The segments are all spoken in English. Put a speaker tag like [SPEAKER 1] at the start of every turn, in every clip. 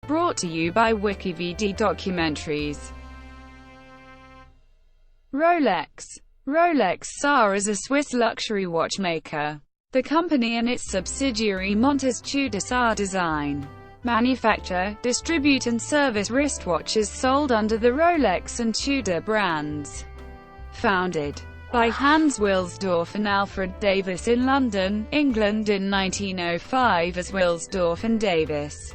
[SPEAKER 1] Brought to you by WikiVidi Documentaries. Rolex. Rolex SA is a Swiss luxury watchmaker. The company and its subsidiary Montres Tudor SA design, manufacture, distribute and service wristwatches sold under the Rolex and Tudor brands. Founded by Hans Wilsdorf and Alfred Davis in London, England in 1905 as Wilsdorf and Davis,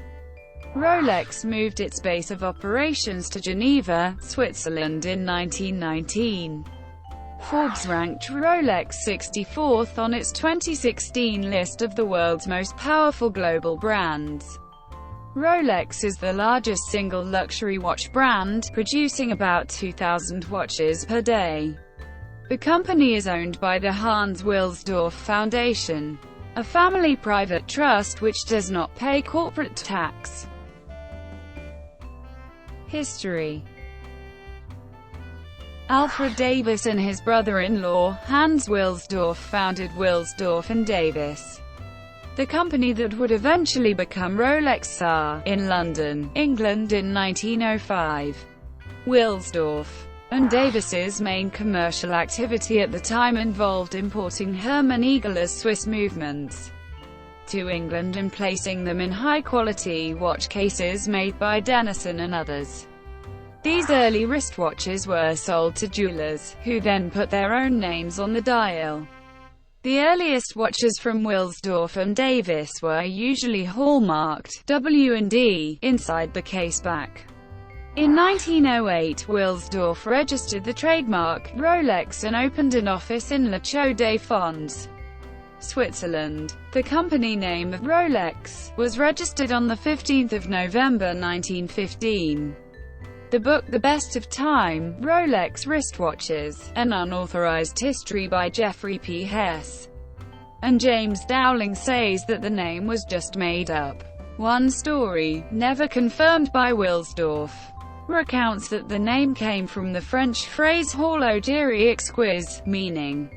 [SPEAKER 1] Rolex moved its base of operations to Geneva, Switzerland in 1919. Forbes ranked Rolex 64th on its 2016 list of the world's most powerful global brands. Rolex is the largest single luxury watch brand, producing about 2,000 watches per day. The company is owned by the Hans Wilsdorf Foundation, a family private trust which does not pay corporate tax. History. Alfred Davis and his brother-in-law, Hans Wilsdorf, founded Wilsdorf and Davis, the company that would eventually become Rolex SA, in London, England in 1905. Wilsdorf and Davis's main commercial activity at the time involved importing Hermann Eagler's Swiss movements to England and placing them in high-quality watch cases made by Denison and others. These early wristwatches were sold to jewelers, who then put their own names on the dial. The earliest watches from Wilsdorf and Davis were usually hallmarked W&D inside the caseback. In 1908, Wilsdorf registered the trademark Rolex and opened an office in La Chaux-de-Fonds, Switzerland. The company name Rolex was registered on 15 November 1915. The book The Best of Time, Rolex Wristwatches, An Unauthorized History by Geoffrey P. Hess and James Dowling says that the name was just made up. One story, never confirmed by Wilsdorf, recounts that the name came from the French phrase horlogerie exquise, meaning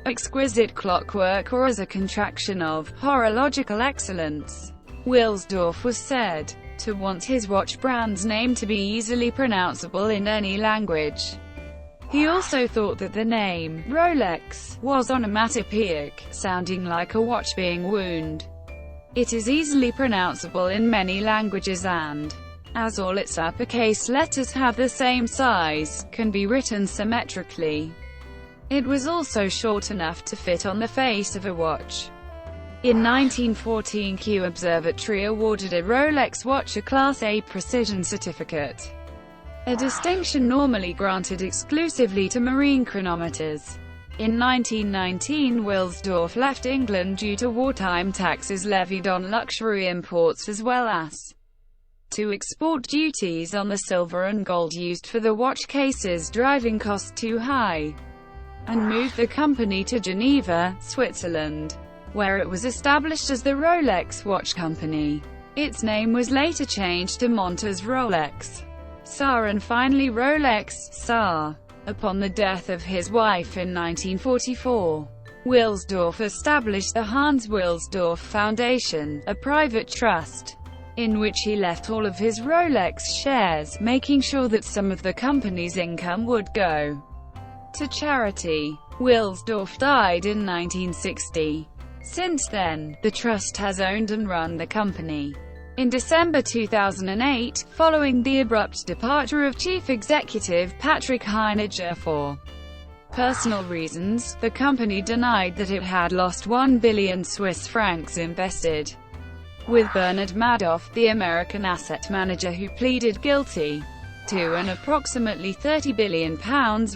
[SPEAKER 1] exquisite clockwork, or as a contraction of horological excellence. Wilsdorf was said to want his watch brand's name to be easily pronounceable in any language. He also thought that the name Rolex was onomatopoeic, sounding like a watch being wound. It is easily pronounceable in many languages and, as all its uppercase letters have the same size, can be written symmetrically. It was also short enough to fit on the face of a watch. In 1914, Kew Observatory awarded a Rolex watch a Class A precision certificate, a distinction normally granted exclusively to marine chronometers. In 1919, Wilsdorf left England due to wartime taxes levied on luxury imports as well as to export duties on the silver and gold used for the watch cases, driving costs too high, and moved the company to Geneva, Switzerland, where it was established as the Rolex Watch Company. Its name was later changed to Montres Rolex SA and finally Rolex SA. Upon the death of his wife in 1944, Wilsdorf established the Hans Wilsdorf Foundation, a private trust, in which he left all of his Rolex shares, making sure that some of the company's income would go to charity. Wilsdorf died in 1960. Since then, the trust has owned and run the company. In December 2008, following the abrupt departure of chief executive Patrick Heiniger for personal reasons, the company denied that it had lost 1 billion Swiss francs invested with Bernard Madoff, the American asset manager who pleaded guilty to an approximately £30 billion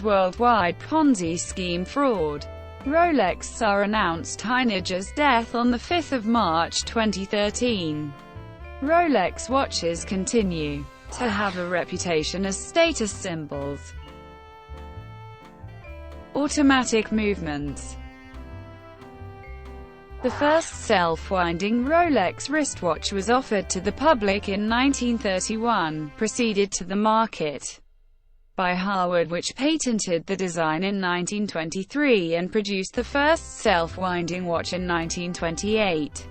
[SPEAKER 1] worldwide Ponzi scheme fraud. Rolex SA announced Heiniger's death on 5 March 2013. Rolex watches continue to have a reputation as status symbols. Automatic movements. The first self-winding Rolex wristwatch was offered to the public in 1931, preceded to the market by Harwood, which patented the design in 1923 and produced the first self-winding watch in 1928.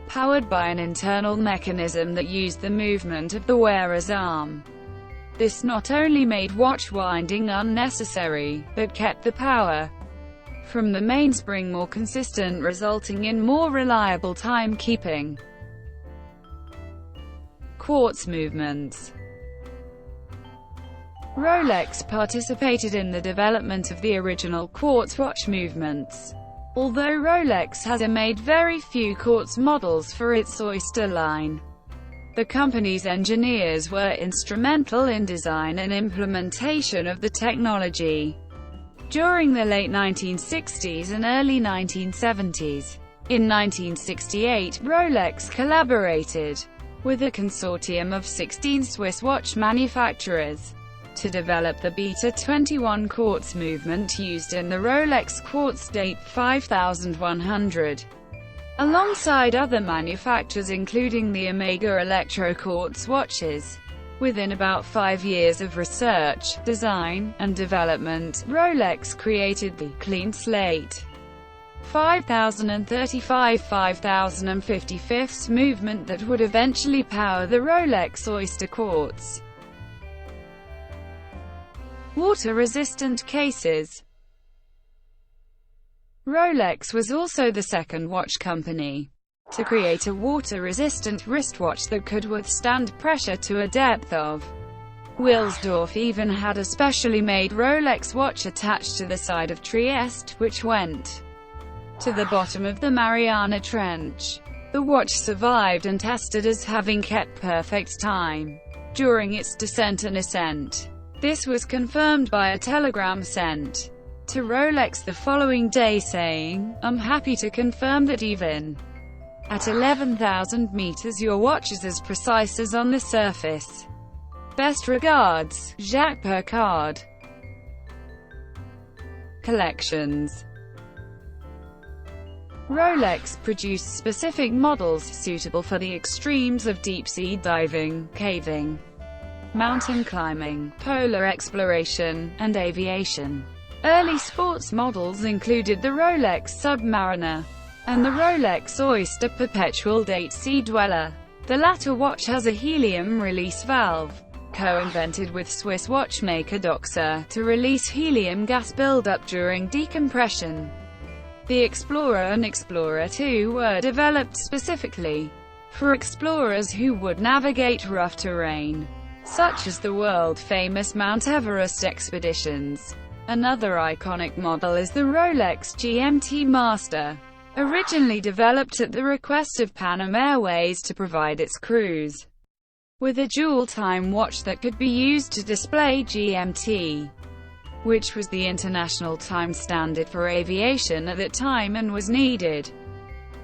[SPEAKER 1] powered by an internal mechanism that used the movement of the wearer's arm. This not only made watch winding unnecessary, but kept the power from the mainspring more consistent, resulting in more reliable timekeeping. Quartz movements. Rolex participated in the development of the original quartz watch movements. Although Rolex has made very few quartz models for its Oyster line, the company's engineers were instrumental in design and implementation of the technology during the late 1960s and early 1970s. In 1968, Rolex collaborated with a consortium of 16 Swiss watch manufacturers to develop the Beta 21 quartz movement used in the Rolex Quartz Date 5100. Alongside other manufacturers including the Omega Electro Quartz watches. Within about 5 years of research, design, and development, Rolex created the Clean Slate 5035 5055 movement that would eventually power the Rolex Oyster Quartz. Water-resistant cases. Rolex was also the second watch company to create a water-resistant wristwatch that could withstand pressure to a depth of. Wilsdorf even had a specially made Rolex watch attached to the side of Trieste, which went to the bottom of the Mariana Trench. The watch survived and tested as having kept perfect time during its descent and ascent. This was confirmed by a telegram sent to Rolex the following day saying, "I'm happy to confirm that even at 11,000 meters your watch is as precise as on the surface. Best regards, Jacques Picard." Collections. Rolex produced specific models suitable for the extremes of deep-sea diving, caving, mountain climbing, polar exploration, and aviation. Early sports models included the Rolex Submariner and the Rolex Oyster Perpetual Date Sea Dweller. The latter watch has a helium release valve, co-invented with Swiss watchmaker Doxa, to release helium gas buildup during decompression. The Explorer and Explorer 2 were developed specifically for explorers who would navigate rough terrain, such as the world-famous Mount Everest expeditions. Another iconic model is the Rolex GMT Master, originally developed at the request of Pan Am Airways to provide its crews with a dual-time watch that could be used to display GMT, which was the international time standard for aviation at that time and was needed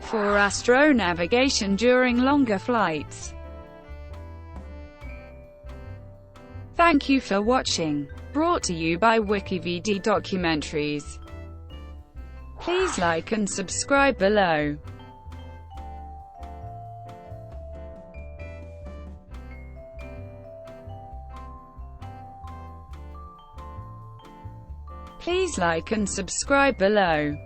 [SPEAKER 1] for astronavigation during longer flights. Thank you for watching. Brought to you by WikiVidi Documentaries. Please like and subscribe below. Please like and subscribe below.